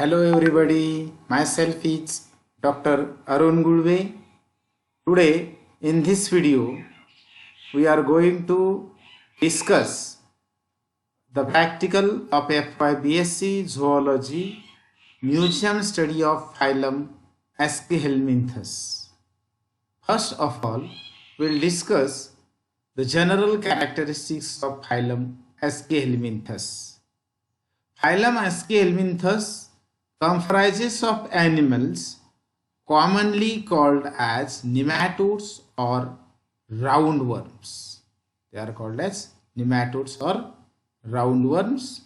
Hello everybody, myself is Dr. Arun Gulve. Today in this video we are going to discuss the practical of FY BSc Zoology Museum Study of Phylum Aschelminthus. First of all, we will discuss the general characteristics of Phylum Aschelminthus. Phylum Aschelminthus comprises of animals commonly called as nematodes or roundworms. They are called as nematodes or roundworms.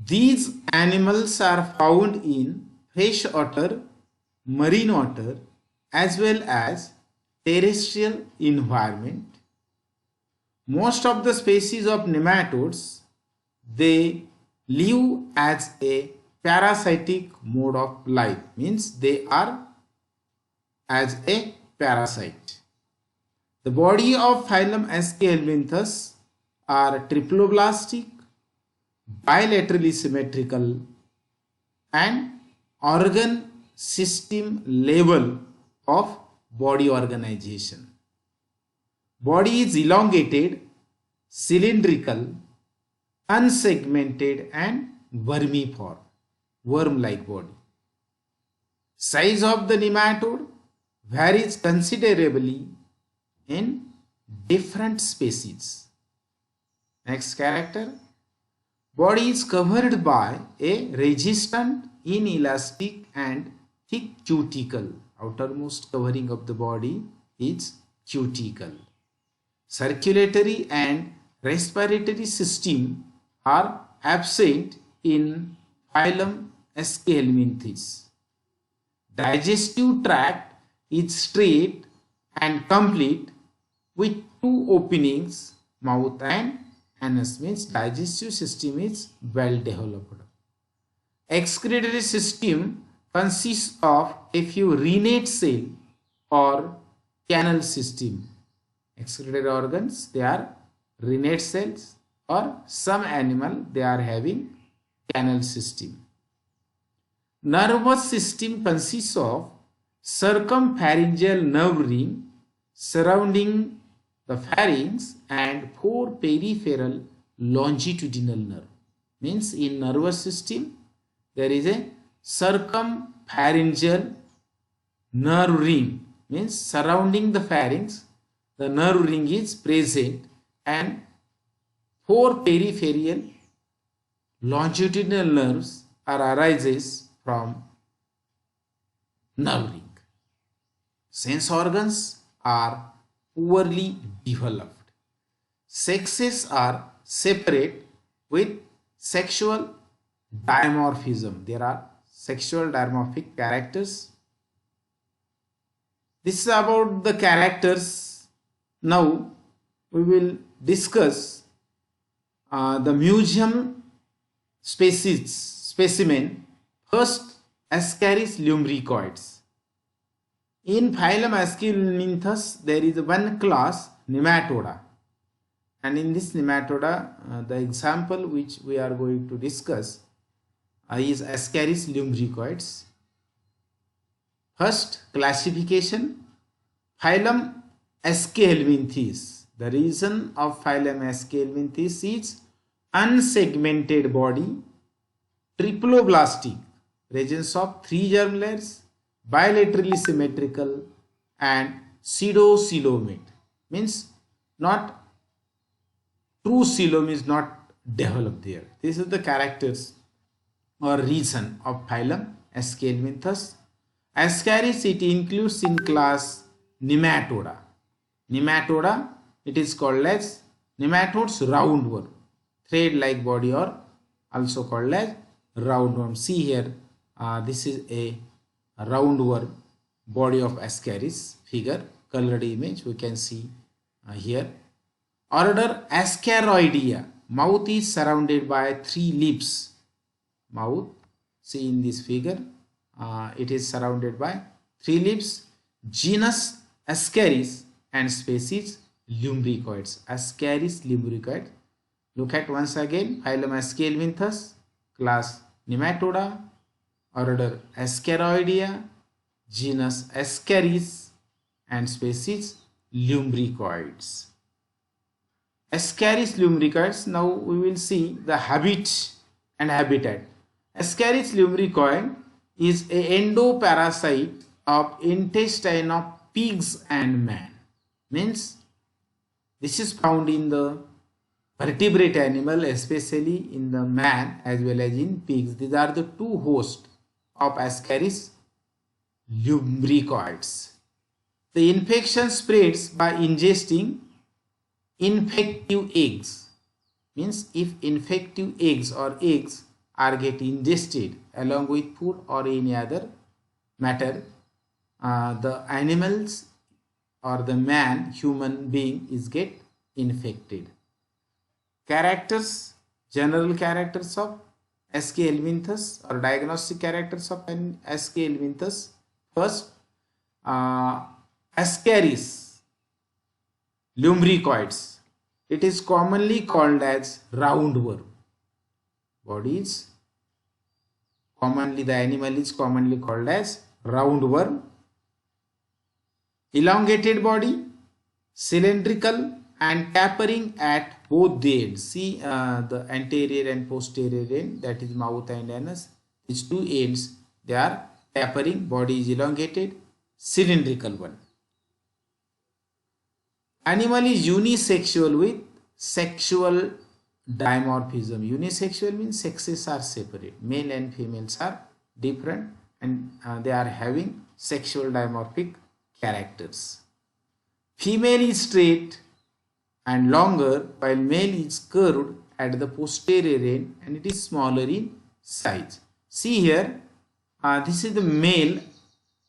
These animals are found in fresh water, marine water as well as terrestrial environment. Most of the species of nematodes, they live as a parasitic mode of life, means they are as a parasite. The body of Phylum Aschelminthus are triploblastic, bilaterally symmetrical and organ system level of body organization. Body is elongated, cylindrical, unsegmented and vermiform, worm-like body. Size of the nematode varies considerably in different species. Next character. Body is covered by a resistant, inelastic and thick cuticle. Outermost covering of the body is cuticle. Circulatory and respiratory system are absent in Phylum Aschelminthus. Digestive tract is straight and complete with two openings, mouth and anus, means digestive system is well developed. Excretory system consists of a few renate cell or canal system. Excretory organs, they are renate cells, or some animal they are having canal system. Nervous system consists of circumpharyngeal nerve ring surrounding the pharynx and 4 peripheral longitudinal nerve. Means in nervous system there is a circumpharyngeal nerve ring, means surrounding the pharynx the nerve ring is present and 4 peripheral longitudinal nerves arises from nerve ring. Sense organs are poorly developed. Sexes are separate with sexual dimorphism. There are sexual dimorphic characters. This is about the characters. Now we will discuss the museum specimen. First, Ascaris lumbricoides. In Phylum Aschelminthus, there is one class, Nematoda. And in this Nematoda, the example which we are going to discuss is Ascaris lumbricoides. First, classification. Phylum Aschelminthus. The reason of Phylum Aschelminthus is unsegmented body, triploblastic, presence of 3 germ layers, bilaterally symmetrical and pseudocoelomate, means not true coelom is not developed there. This is the characters or reason of Phylum Aschelminthus. Ascaris, it includes in class Nematoda. Nematoda, it is called as nematodes roundworm, thread-like body or also called as roundworm. See here, this is a roundworm body of Ascaris figure, colored image we can see here. Order Ascaroidea. Mouth is surrounded by 3 lips. Mouth, see in this figure, it is surrounded by 3 lips. Genus Ascaris and species lumbricoids. Ascaris lumbricoids. Look at once again, Phylum Aschelminthus, class Nematoda, order Ascaroidea, genus Ascaris, and species Lumbricoids. Ascaris lumbricoids. Now we will see the habit and habitat. Ascaris lumbricoid is a endoparasite of intestine of pigs and man. Means this is found in the vertebrate animal, especially in the man as well as in pigs. These are the two hosts of Ascaris lumbricoids. The infection spreads by ingesting infective eggs. Means if infective eggs or eggs are get ingested along with food or any other matter, the animals or the man, human being, is get infected. Characters, general characters of SK helminthus or diagnostic characters of SK helminthus. First, Ascaris lumbricoids. It is commonly called as roundworm. Body is commonly, the animal is commonly called as roundworm. Elongated body, cylindrical and tapering at both the ends. See the anterior and posterior end, that is mouth and anus. These two ends, they are tapering. Body is elongated, cylindrical one. Animal is unisexual with sexual dimorphism. Unisexual means sexes are separate. Male and females are different, and they are having sexual dimorphic characters. Female is straight and longer, while male is curved at the posterior end and it is smaller in size. See here, this is the male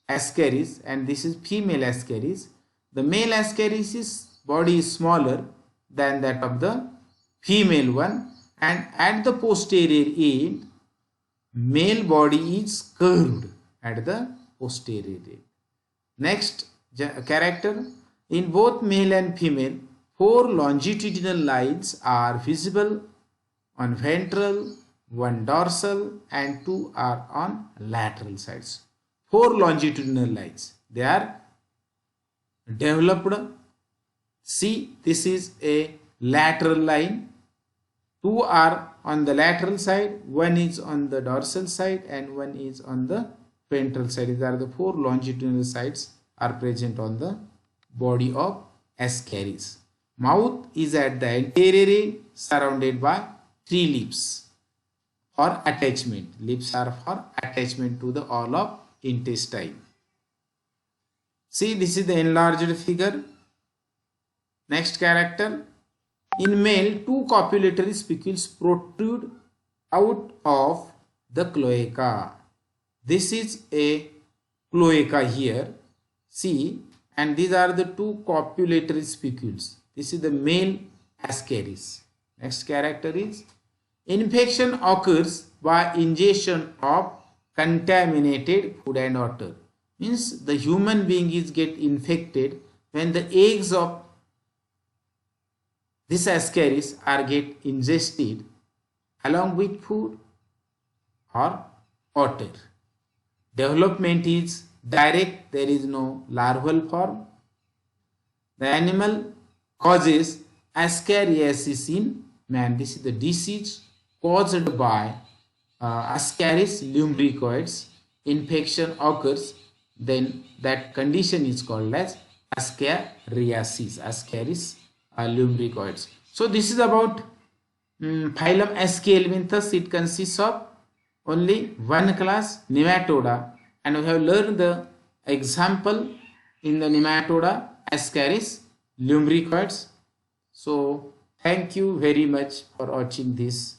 Ascaris and this is female Ascaris. The male Ascaris' body is smaller than that of the female one, and at the posterior end, male body is curved at the posterior end. Next character, in both male and female, 4 longitudinal lines are visible on ventral, 1 dorsal, and 2 are on lateral sides. 4 longitudinal lines, they are developed. See, this is a lateral line. 2 are on the lateral side, 1 is on the dorsal side, and 1 is on the ventral side. These are the 4 longitudinal sides are present on the body of Ascaris. Mouth is at the anterior end, surrounded by 3 lips for attachment. Lips are for attachment to the all of intestine. See, this is the enlarged figure. Next character. In male, 2 copulatory spicules protrude out of the cloaca. This is a cloaca here. See, and these are the 2 copulatory spicules. This is the male Ascaris. Next character is, infection occurs by ingestion of contaminated food and water. Means the human being is get infected when the eggs of this Ascaris are get ingested along with food or water. Development is direct, there is no larval form. The animal causes ascariasis in man. This is the disease caused by Ascaris lumbricoids. Infection occurs, then that condition is called as ascariasis, Ascaris lumbricoids. So this is about phylum SK helminthus. It consists of only 1 class, Nematoda, and we have learned the example in the Nematoda Ascaris lumbricoids. So thank you very much for watching this